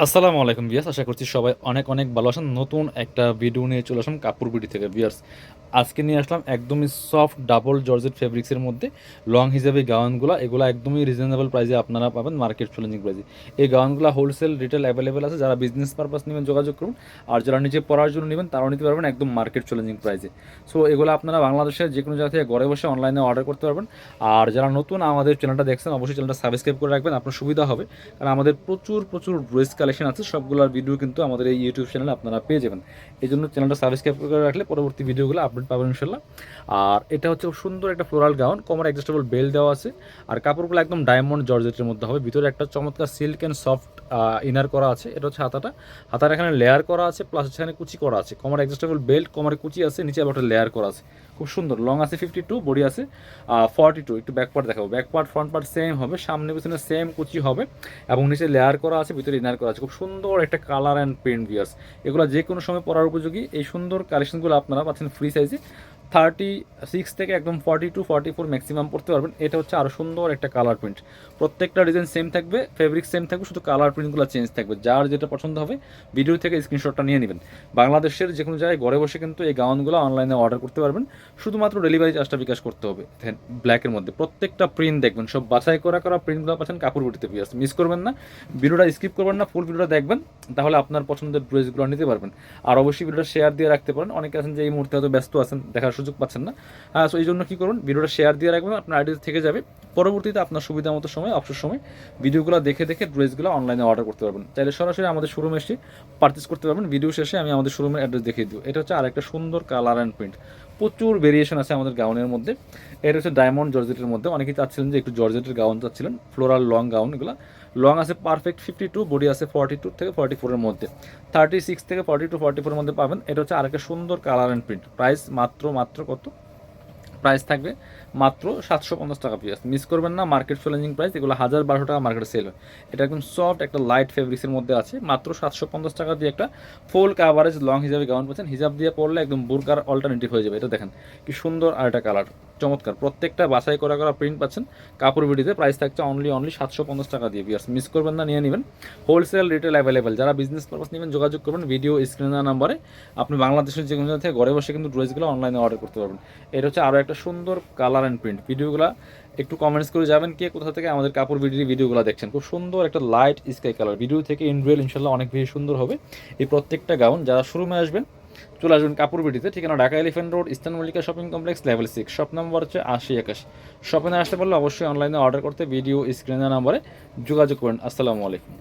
আসসালামু আলাইকুম ভিউয়ার্স, আশা করছি সবাই অনেক অনেক ভালো আছেন। নতুন একটা ভিডিও নিয়ে চলে আসলাম কাপড় বিডি থেকে ভিউয়ার্স। আজকে নিয়ে আসলাম একদমই সফট ডাবল জর্জেট ফেব্রিক্সের মধ্যে লং হিসেবে গাউনগুলো। এগুলো একদমই রিজনেবল প্রাইসে আপনারা পাবেন, মার্কেট চ্যালেঞ্জিং প্রাইসে। এই গাউনগুলো হোলসেল রিটেল অ্যাভেলেবেল আছে। যারা বিজনেস পারপাস নেবেন যোগাযোগ করুন, আর যারা নিজে পড়ার জন্য নেবেন তারাও নিতে পারবেন একদম মার্কেট চ্যালেঞ্জিং প্রাইসে। সো এগুলো আপনারা বাংলাদেশের যে কোনো জায়গা থেকে ঘরে বসে অনলাইনে অর্ডার করতে পারবেন। আর যারা নতুন আমাদের চ্যানেলটা দেখছেন অবশ্যই চ্যানেলটা সাবস্ক্রাইব করে রাখবেন, আপনার সুবিধা হবে। কারণ আমাদের প্রচুর প্রচুর ড্রেস কালেকশন আছে, সবগুলোর ভিডিও কিন্তু আমাদের এই ইউটিউব চ্যানেলে আপনারা পেয়ে যাবেন। এই জন্য চ্যানেলটা সাবস্ক্রাইব করে রাখলে পরবর্তী ভিডিওগুলো আপডেট পাবেন ইনশাল্লাহ। আর এটা হচ্ছে খুব সুন্দর একটা ফ্লোরাল গাউন, কোমর অ্যাডজাস্টেবল বেল্ট দেওয়া আছে। আর কাপড়গুলো একদম ডায়মন্ড জর্জেটের মধ্যে হবে। ভিতরে একটা চমৎকার সিল্ক অ্যান্ড সফট ইনার করা আছে। এটা হচ্ছে হাতার এখানে লেয়ার করা আছে, প্লাস এখানে কুচি করা আছে। কোমর অ্যাডজাস্টেবল বেল্ট, কোমরে কুচি আছে, নিচে আবার একটা লেয়ার করা আছে। খুব সুন্দর। লং আছে 52, বডি আছে 42। একটু ব্যাক পার্ট দেখাবো। Back part front part same হবে, সামনে পিছনে সেম কুচি হবে এবং নিচে লেয়ার করা আছে, ভিতরে ইনার করা আছে। খুব সুন্দর একটা কালার অ্যান্ড প্রিন্ট ভিউয়ার্স। এগুলো যে কোনো সময় পরার উপযোগী। এই সুন্দর কালেকশনগুলো আপনারা পাচ্ছেন ফ্রি সাইজে। 36 থেকে একদম 42-44 ম্যাক্সিমাম পড়তে পারবেন। এটা হচ্ছে আরও সুন্দর একটা কালার প্রিন্ট। প্রত্যেকটা ডিজাইন সেম থাকবে, ফেব্রিক সেম থাকবে, শুধু কালার প্রিন্টগুলো চেঞ্জ থাকবে। যার যেটা পছন্দ হবে ভিডিও থেকে স্ক্রিনশটটা নিয়ে নেবেন। বাংলাদেশের যে কোনো জায়গায় ঘরে বসে কিন্তু এই গাউনগুলো অনলাইনে অর্ডার করতে পারবেন। শুধুমাত্র ডেলিভারি চার্জটা বিকাশ করতে হবে। দেখেন ব্ল্যাকের মধ্যে প্রত্যেকটা প্রিন্ট দেখবেন, সব বাছাই করা প্রিন্টগুলো পাচ্ছেন কাপড় বিটিতে ভিউয়ার্স। মিস করবেন না, ভিডিওটা স্কিপ করবেন না, ফুল ভিডিওটা দেখবেন, তাহলে আপনার পছন্দের ড্রেসগুলো নিতে পারবেন। আর অবশ্যই ভিডিওটা শেয়ার দিয়ে রাখতে পারেন। অনেকে আছেন যে এই মুহূর্তে হয়তো ব্যস্ত আছেন, দেখার সুযোগ পাচ্ছেন না। সো এই জন্য কী করুন, ভিডিওটা শেয়ার দিয়ে রাখবেন, আপনার আইডিতে থেকে যাবে। পরবর্তীতে আপনার সুবিধা মতো সময়, অবসর সময় ভিডিওগুলো দেখে দেখে ড্রেসগুলো অনলাইনে অর্ডার করতে পারবেন। চাইলে সরাসরি আমাদের শোরুমে এসে পারচেস করতে পারবেন। ভিডিও শেষে আমি আমাদের শোরুমের অ্যাড্রেস দেখিয়ে দিব। এটা হচ্ছে আরেকটা সুন্দর কালার অ্যান্ড প্রিন্ট। প্রচুর ভেরিয়েশন আছে আমাদের গাউনের মধ্যে। এটা হচ্ছে ডায়মন্ড জর্জেটের মধ্যে। অনেকেই চাচ্ছিলেন যে একটু জর্জেটের গাউন চাচ্ছিলেন, ফ্লোরাল লং গাউন। এগুলো লং আছে পারফেক্ট 52, বডি আছে 42 থেকে 44-এর মধ্যে। 36 থেকে 42-44-এর মধ্যে পাবেন। এটা হচ্ছে আরেকটা সুন্দর কালার অ্যান্ড প্রিন্ট। প্রাইস মাত্র মাত্র কত? প্রাইস থাকবে মাত্র 750 টাকা পিস। মিস করবেন না, মার্কেট চ্যালেঞ্জিং প্রাইস। এগুলো 1000-1200 টাকা মার্কেটে সেল হয়। এটা একদম সফট একটা লাইট ফেব্রিক্সের মধ্যে আছে। মাত্র 750 টাকা দিয়ে একটা ফুল কাভারেজ লং হিসাবে গাউন পাচ্ছেন। হিজাব দিয়ে পরলে একদম বুরকার অল্টারনেটিভ হয়ে যাবে। এটা দেখেন কি সুন্দর, আর একটা কালার চমৎকার। প্রত্যেকটা বাছাই করা প্রিন্ট পাচ্ছেন কাপড় বিডিতে। প্রাইস থাকছে অনলি 750 টাকা দিয়ে বিয়ার্স। মিস করবেন না, নিয়ে নেবেন। Wholesale retail available. যারা বিজনেস পারপাস নেবেন যোগাযোগ করবেন ভিডিও স্ক্রিনের নাম্বারে। আপনি বাংলাদেশের যে কোনো জায়গা থেকে ঘরে বসে কিন্তু ড্রেসগুলো অনলাইনে অর্ডার করতে পারবেন। এটা হচ্ছে আরও একটা সুন্দর কালার অ্যান্ড প্রিন্ট। ভিডিওগুলো একটু কমেন্টস করে যাবেন কে কোথা থেকে আমাদের কাপড় বিডির ভিডিওগুলো দেখছেন। খুব সুন্দর একটা লাইট স্কাই কালার। ভিডিও থেকে ইন রিয়েল ইনশাল্লাহ অনেক বেশি সুন্দর হবে এই প্রত্যেকটা গাউন। যারা শোরুমে আসবেন চলে আসবেন কাপড় বিডিতে। ঠিকানা Dhaka elephant road, eastern Mallika shopping complex, level 6, shop number হচ্ছে 80-81। শপে আসতে পারলে অবশ্যই অনলাইনে অর্ডার করতে ভিডিও স্ক্রিনের নাম্বারে যোগাযোগ করেন। আসসালামু আলাইকুম।